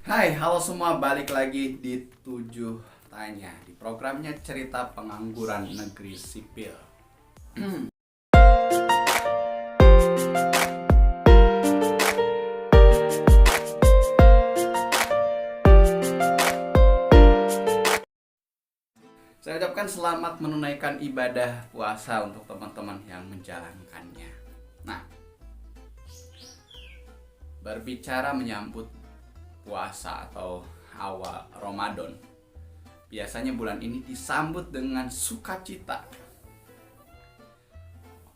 Hai, halo semua, balik lagi di 7 Tanya di programnya Cerita Pengangguran Negeri Sipil. Saya ucapkan selamat menunaikan ibadah puasa untuk teman-teman yang menjalankannya. Nah, berbicara menyambut puasa atau awal Ramadan, biasanya bulan ini disambut dengan sukacita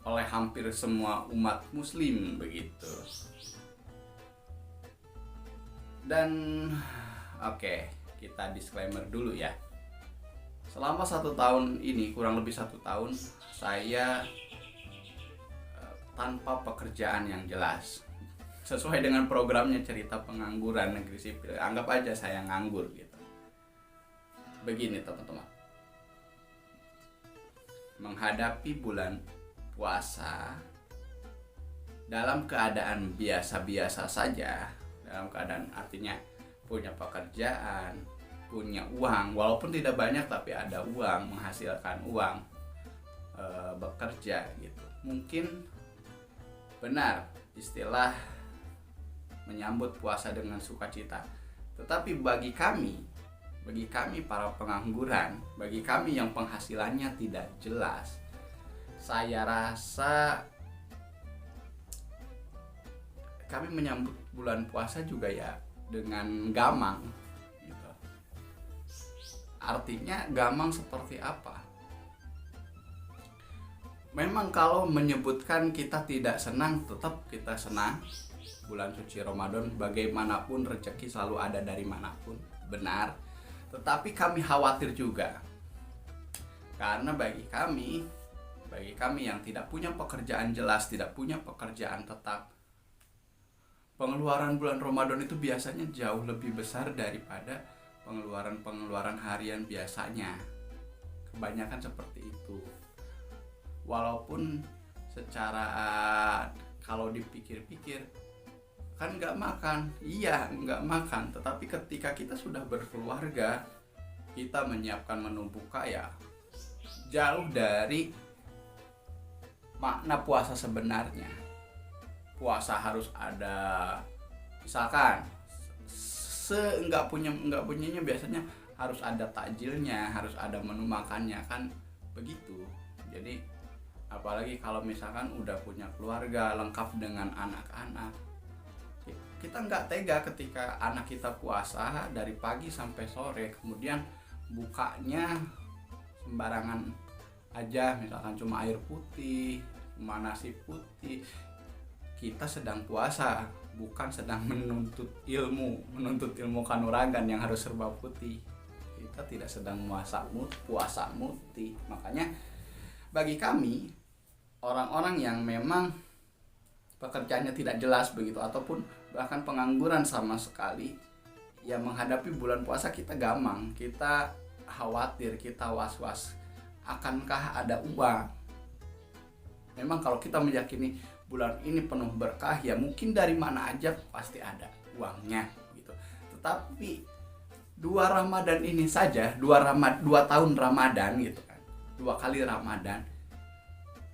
oleh hampir semua umat muslim begitu. Dan oke, kita disclaimer dulu ya. Selama 1 tahun ini, kurang lebih 1 tahun, saya tanpa pekerjaan yang jelas. Sesuai dengan programnya Cerita Pengangguran Negeri Sipil, anggap aja saya nganggur gitu. Begini teman-teman, menghadapi bulan puasa dalam keadaan biasa-biasa saja, dalam keadaan artinya punya pekerjaan, punya uang, walaupun tidak banyak tapi ada uang, menghasilkan uang, bekerja gitu. Mungkin benar istilah menyambut puasa dengan sukacita. Tetapi bagi kami para pengangguran, bagi kami yang penghasilannya tidak jelas, saya rasa kami menyambut bulan puasa juga ya dengan gamang gitu. Artinya gamang seperti apa? Memang kalau menyebutkan kita tidak senang, tetap kita senang. Bulan suci Ramadan, bagaimanapun rezeki selalu ada dari manapun, benar. Tetapi kami khawatir juga, karena bagi kami yang tidak punya pekerjaan jelas, tidak punya pekerjaan tetap, pengeluaran bulan Ramadan itu biasanya jauh lebih besar daripada pengeluaran harian biasanya. Kebanyakan seperti itu. Walaupun secara kalau dipikir-pikir kan nggak makan, iya nggak makan, tetapi ketika kita sudah berkeluarga, kita menyiapkan menu buka ya jauh dari makna puasa sebenarnya. Puasa harus ada, misalkan nggak punyanya biasanya harus ada takjilnya, harus ada menu makannya kan begitu. Jadi apalagi kalau misalkan udah punya keluarga lengkap dengan anak-anak, kita nggak tega ketika anak kita puasa dari pagi sampai sore, kemudian bukanya sembarangan aja, misalkan cuma air putih, cuma nasi putih. Kita sedang puasa, bukan sedang menuntut ilmu kanuragan yang harus serba putih. Kita tidak sedang puasa muti. Makanya bagi kami, orang-orang yang memang pekerjaannya tidak jelas begitu, ataupun bahkan pengangguran sama sekali, ya menghadapi bulan puasa kita gamang, kita khawatir, kita was-was, akankah ada uang? Memang kalau kita meyakini bulan ini penuh berkah, ya mungkin dari mana aja pasti ada uangnya gitu. Tetapi 2 Ramadan ini saja, 2 tahun Ramadan gitu kan, 2 kali Ramadan,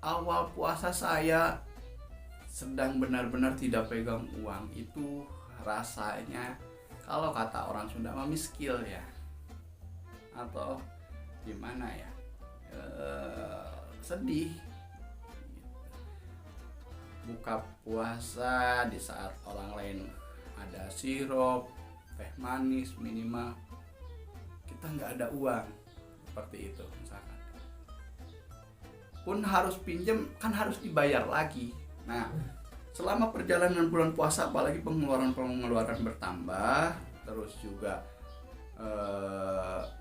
awal puasa saya sedang benar-benar tidak pegang uang, itu rasanya kalau kata orang Sunda mah miskil ya, atau gimana ya, sedih. Buka puasa di saat orang lain ada sirup, teh manis minimal, kita nggak ada uang, seperti itu misalkan. Pun harus pinjam, kan harus dibayar lagi. Nah, selama perjalanan bulan puasa, apalagi pengeluaran bertambah, terus juga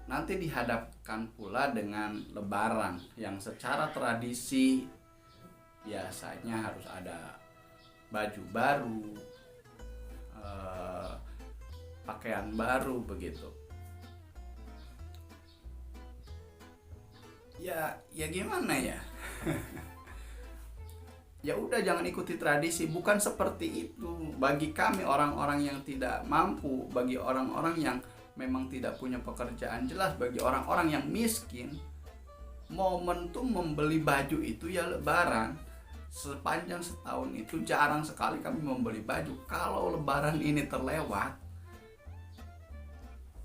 nanti dihadapkan pula dengan Lebaran yang secara tradisi biasanya harus ada baju baru, pakaian baru begitu. Ya gimana ya? ya udah jangan ikuti tradisi. Bukan seperti itu. Bagi kami orang-orang yang tidak mampu, bagi orang-orang yang memang tidak punya pekerjaan jelas, bagi orang-orang yang miskin, momentum membeli baju itu ya Lebaran. Sepanjang setahun itu jarang sekali kami membeli baju. Kalau Lebaran ini terlewat,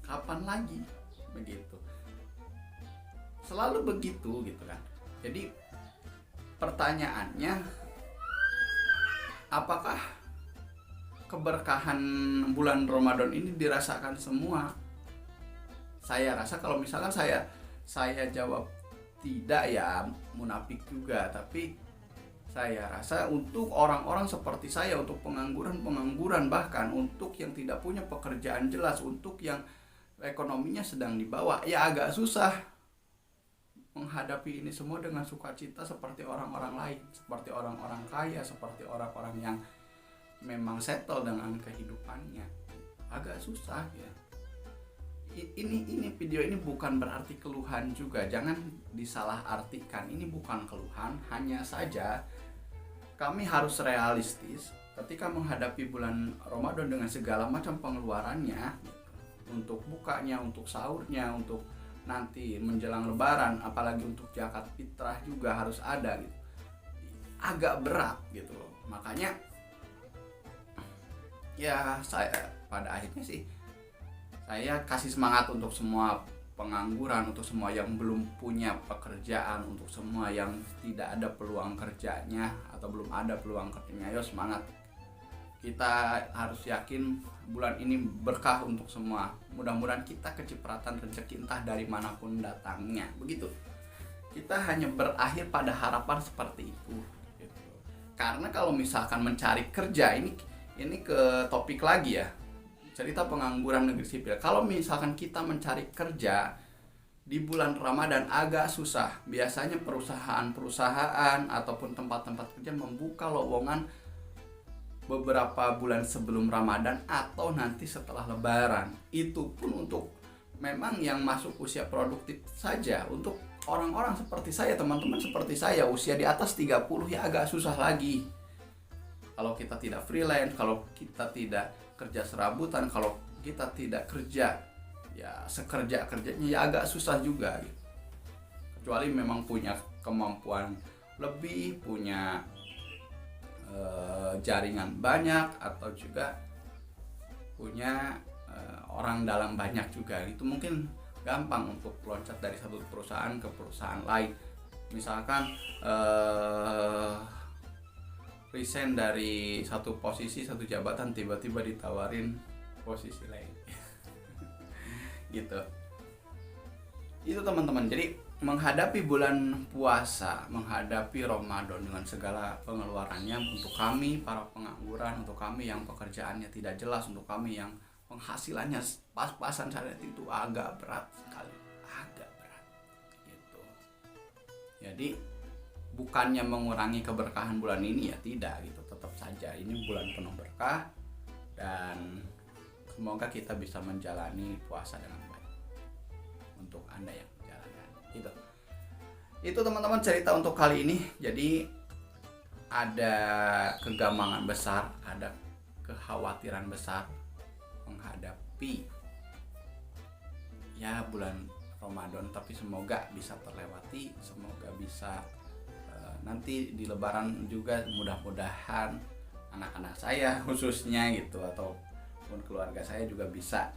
kapan lagi? Begitu. Selalu begitu gitu kan. Jadi pertanyaannya, apakah keberkahan bulan Ramadan ini dirasakan semua? Saya rasa kalau misalkan saya jawab tidak, ya munafik juga. Tapi saya rasa untuk orang-orang seperti saya, untuk pengangguran, bahkan untuk yang tidak punya pekerjaan jelas, untuk yang ekonominya sedang di bawah, ya agak susah menghadapi ini semua dengan sukacita seperti orang-orang lain, seperti orang-orang kaya, seperti orang-orang yang memang settle dengan kehidupannya. Agak susah ya. Ini video ini bukan berarti keluhan juga, jangan disalahartikan. Ini bukan keluhan, hanya saja kami harus realistis ketika menghadapi bulan Ramadan dengan segala macam pengeluarannya, untuk bukanya, untuk sahurnya, untuk nanti menjelang Lebaran, apalagi untuk zakat fitrah juga harus ada gitu. Agak berat gitu loh. Makanya ya saya pada akhirnya sih saya kasih semangat untuk semua pengangguran, untuk semua yang belum punya pekerjaan, untuk semua yang tidak ada peluang kerjanya atau belum ada peluang kerjanya. Ayo semangat. Kita harus yakin bulan ini berkah untuk semua. Mudah-mudahan kita kecipratan rezeki entah dari manapun datangnya. Begitu. Kita hanya berakhir pada harapan seperti itu. Gitu. Karena kalau misalkan mencari kerja, ini ke topik lagi ya. Cerita pengangguran negeri sipil. Kalau misalkan kita mencari kerja di bulan Ramadan agak susah. Biasanya perusahaan-perusahaan ataupun tempat-tempat kerja membuka lowongan beberapa bulan sebelum Ramadan atau nanti setelah Lebaran. Itu pun untuk memang yang masuk usia produktif saja. Untuk orang-orang seperti saya, teman-teman seperti saya, usia di atas 30 ya agak susah lagi. Kalau kita tidak freelance, kalau kita tidak kerja serabutan, kalau kita tidak kerja ya sekerja-kerjanya, ya agak susah juga gitu. Kecuali memang punya kemampuan lebih, punya jaringan banyak, atau juga punya orang dalam banyak juga. Itu mungkin gampang untuk loncat dari satu perusahaan ke perusahaan lain. Misalkan resign dari satu posisi, satu jabatan, tiba-tiba ditawarin posisi lain. Gitu. Itu teman-teman. Jadi menghadapi bulan puasa, menghadapi Ramadan dengan segala pengeluarannya, untuk kami para pengangguran, untuk kami yang pekerjaannya tidak jelas, untuk kami yang penghasilannya pas-pasan saat itu agak berat sekali, agak berat. Gitu. Jadi bukannya mengurangi keberkahan bulan ini, ya tidak gitu, tetap saja ini bulan penuh berkah dan semoga kita bisa menjalani puasa dengan baik. Untuk Anda yang menjalankan gitu. Itu teman-teman cerita untuk kali ini. Jadi ada kegamangan besar, ada kekhawatiran besar menghadapi ya bulan Ramadan, tapi semoga bisa terlewati, semoga bisa nanti di Lebaran juga mudah-mudahan anak-anak saya khususnya gitu, ataupun keluarga saya juga bisa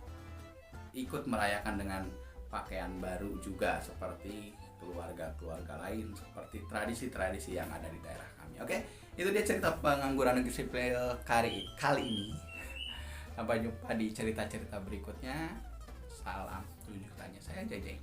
ikut merayakan dengan pakaian baru juga seperti keluarga-keluarga lain, seperti tradisi-tradisi yang ada di daerah kami. Oke, itu dia cerita pengangguran negeri sipil kali ini. Sampai jumpa di cerita-cerita berikutnya. Salam 7 tanya, saya Jai.